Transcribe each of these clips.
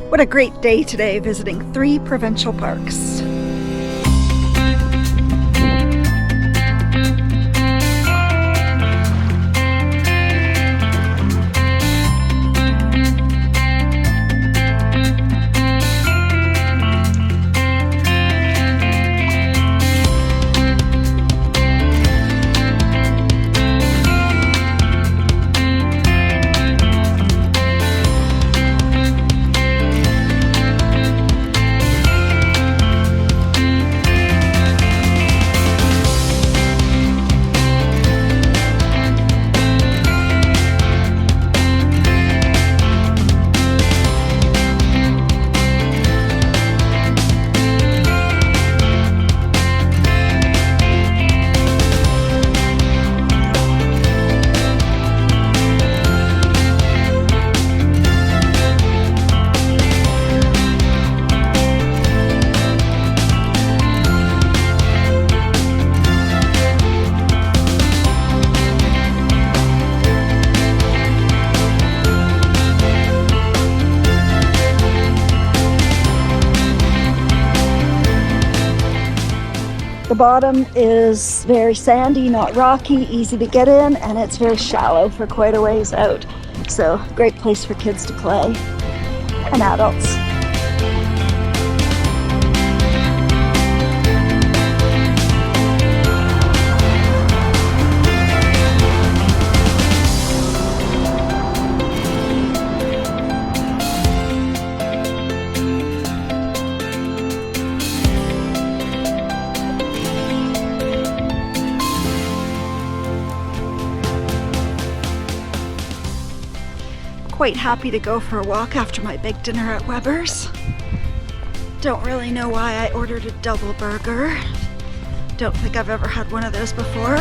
What a great day today visiting 3 provincial parks. The bottom is very sandy, not rocky, easy to get in, and it's very shallow for quite a ways out. So, great place for kids to play and adults. Quite happy to go for a walk after my big dinner at Weber's. Don't really know why I ordered a double burger. Don't think I've ever had one of those before.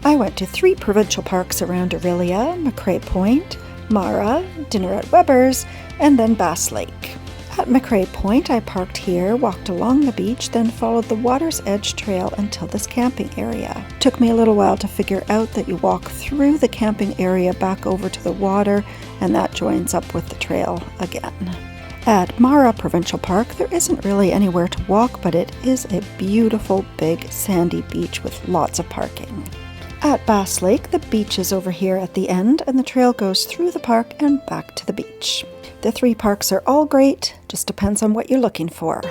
I went to 3 provincial parks around Orillia, McCrae Point, Mara, dinner at Weber's, and then Bass Lake. At McCrae Point, I parked here, walked along the beach, then followed the Water's Edge Trail until this camping area. Took me a little while to figure out that you walk through the camping area back over to the water, and that joins up with the trail again. At Mara Provincial Park, there isn't really anywhere to walk, but it is a beautiful, big, sandy beach with lots of parking. At Bass Lake, the beach is over here at the end, and the trail goes through the park and back to the beach. The 3 parks are all great, just depends on what you're looking for.